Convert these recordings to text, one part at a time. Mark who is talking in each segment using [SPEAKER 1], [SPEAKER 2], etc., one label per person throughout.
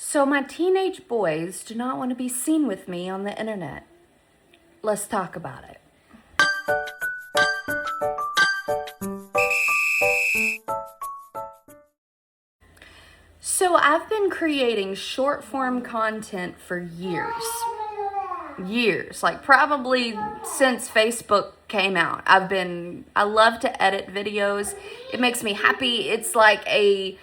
[SPEAKER 1] So my teenage boys do not want to be seen with me on the internet. Let's talk about it. So I've been creating short form content for years, like probably since Facebook came out. I love to edit videos. It makes me happy. It's like a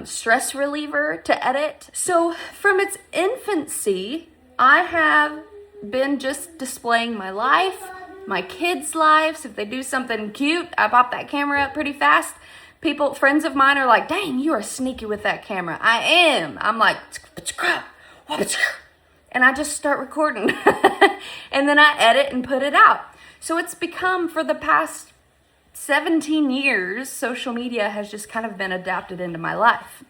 [SPEAKER 1] stress reliever to edit. So from its infancy, I have been just displaying my life, my kids' lives. If they do something cute, I pop that camera up pretty fast. Friends of mine are like, dang, you are sneaky with that camera. I am. I'm like, and I just start recording. And then I edit and put it out. So it's become, for the past 17 years, social media has just kind of been adapted into my life.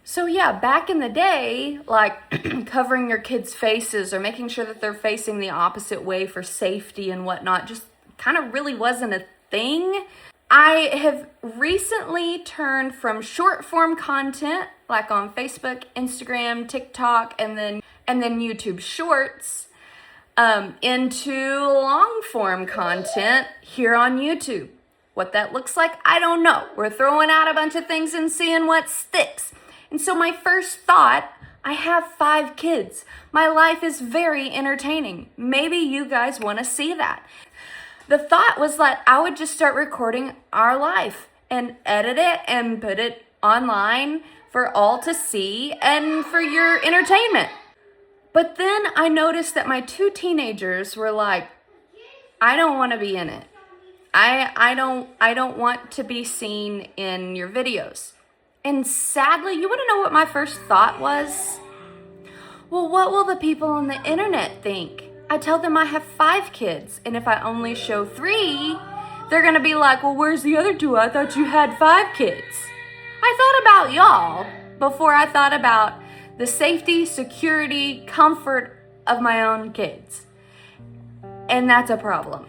[SPEAKER 1] So yeah, back in the day, like covering your kids' faces or making sure that they're facing the opposite way for safety and whatnot just kind of really wasn't a thing. I have recently turned from short form content, like on Facebook, Instagram, TikTok, and then YouTube Shorts, into long form content here on YouTube. What that looks like, I don't know. We're throwing out a bunch of things and seeing what sticks. And so my first thought, I have 5 kids. My life is very entertaining. Maybe you guys want to see that. The thought was that I would just start recording our life and edit it and put it online for all to see and for your entertainment. But then I noticed that my 2 teenagers were like, I don't want to be in it. I don't want to be seen in your videos. And sadly, you want to know what my first thought was? Well, what will the people on the internet think? I tell them I have 5 kids, and if I only show 3, they're gonna be like, well, where's the other 2? I thought you had 5 kids. I thought about y'all before I thought about the safety, security, comfort of my own kids. And that's a problem.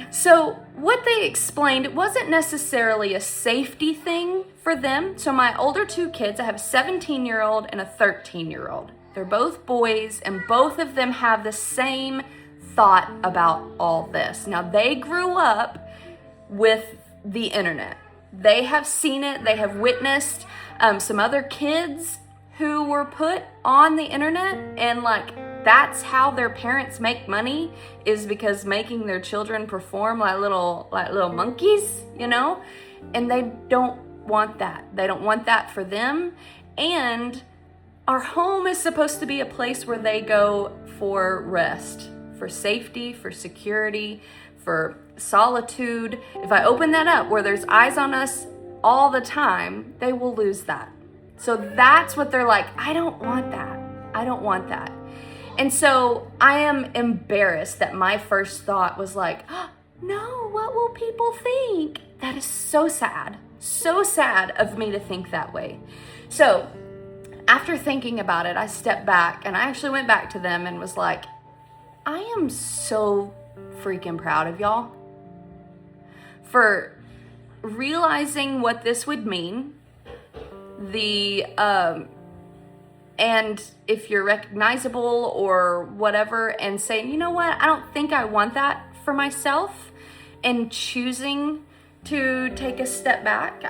[SPEAKER 1] So what they explained, it wasn't necessarily a safety thing for them. So my older 2 kids, I have a 17-year-old and a 13-year-old. They're both boys, and both of them have the same thought about all this. Now, they grew up with the internet. They have seen it. They have witnessed some other kids who were put on the internet, and like that's how their parents make money, is because making their children perform like little monkeys, you know? And they don't want that. They don't want that for them. And our home is supposed to be a place where they go for rest, for safety, for security, for solitude. If I open that up where there's eyes on us all the time, they will lose that. So that's what they're like, I don't want that. I don't want that. And so I am embarrassed that my first thought was like, oh, no, what will people think? That is so sad of me to think that way. So after thinking about it, I stepped back and I actually went back to them and was like, I am so freaking proud of y'all for realizing what this would mean. And if you're recognizable or whatever, and saying, you know what, I don't think I want that for myself, and choosing to take a step back.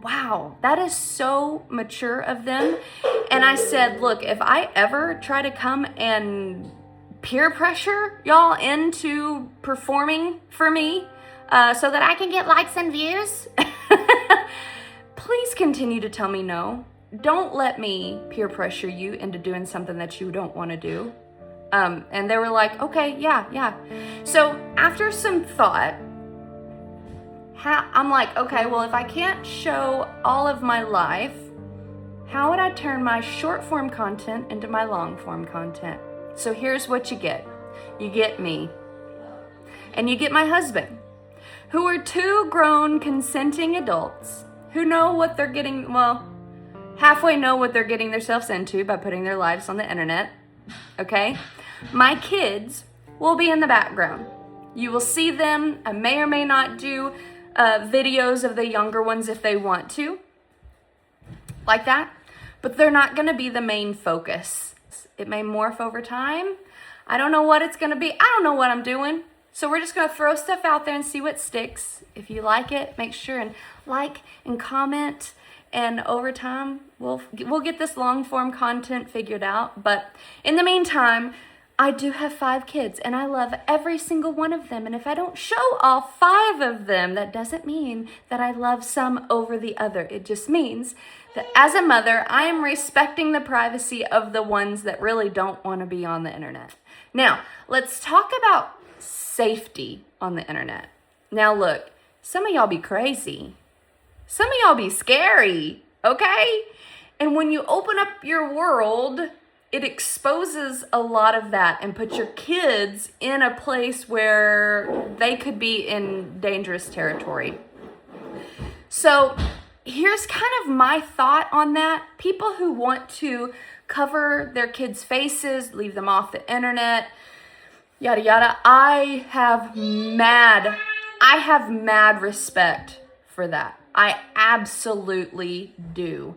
[SPEAKER 1] Wow, that is so mature of them. And I said, look, if I ever try to come and peer pressure y'all into performing for me so that I can get likes and views, please continue to tell me no. Don't let me peer pressure you into doing something that you don't want to do. And they were like, okay, yeah. So after some thought, I'm like, okay, well, if I can't show all of my life, how would I turn my short form content into my long form content? So here's what you get. You get me, and you get my husband, who are 2 grown consenting adults who know what they're getting, well, halfway know what they're getting themselves into by putting their lives on the internet, okay? My kids will be in the background. You will see them. I may or may not do videos of the younger ones if they want to. like that, but they're not going to be the main focus. It may morph over time. I don't know what it's going to be. I don't know what I'm doing. So we're just going to throw stuff out there and see what sticks. If you like it, make sure and like and comment. And over time, we'll get this long form content figured out. But in the meantime, I do have 5 kids and I love every single one of them. And if I don't show all 5 of them, that doesn't mean that I love some over the other. It just means that as a mother, I am respecting the privacy of the ones that really don't want to be on the internet. Now, let's talk about safety on the internet. Now look, some of y'all be crazy. Some of y'all be scary, okay? And when you open up your world, it exposes a lot of that and puts your kids in a place where they could be in dangerous territory. So here's kind of my thought on that. People who want to cover their kids' faces, leave them off the internet, yada yada, I have mad respect for that. I absolutely do.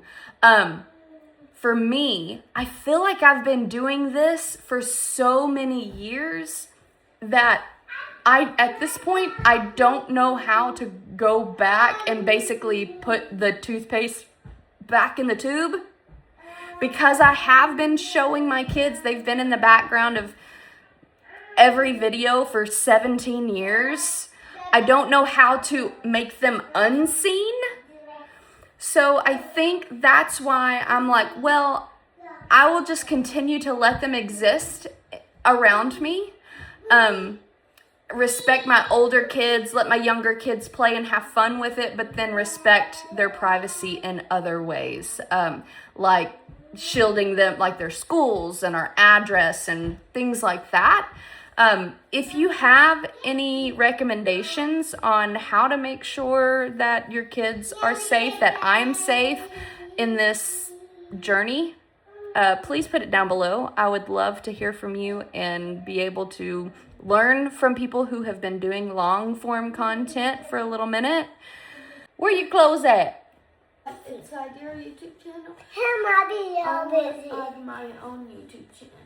[SPEAKER 1] For me, I feel like I've been doing this for so many years that at this point, I don't know how to go back and basically put the toothpaste back in the tube. Because I have been showing my kids, they've been in the background of every video for 17 years. I don't know how to make them unseen. So I think that's why I'm like, well, I will just continue to let them exist around me. Respect my older kids, let my younger kids play and have fun with it, but then respect their privacy in other ways. Like shielding them, like their schools and our address and things like that. If you have any recommendations on how to make sure that your kids are safe, that I'm safe in this journey, please put it down below. I would love to hear from you and be able to learn from people who have been doing long form content for a little minute. Where you clothes at?
[SPEAKER 2] Inside your YouTube channel.
[SPEAKER 3] On
[SPEAKER 2] my own YouTube channel.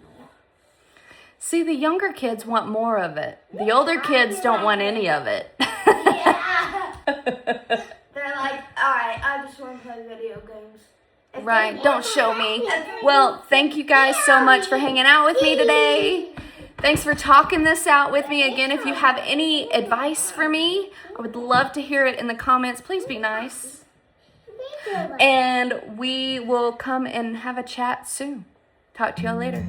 [SPEAKER 1] See, the younger kids want more of it. The older kids don't want any of it.
[SPEAKER 2] Yeah. They're like, alright, I just want to play video games.
[SPEAKER 1] Right, don't show me. Well, thank you guys so much for hanging out with me today. Thanks for talking this out with me. Again, if you have any advice for me, I would love to hear it in the comments. Please be nice. And we will come and have a chat soon. Talk to y'all later.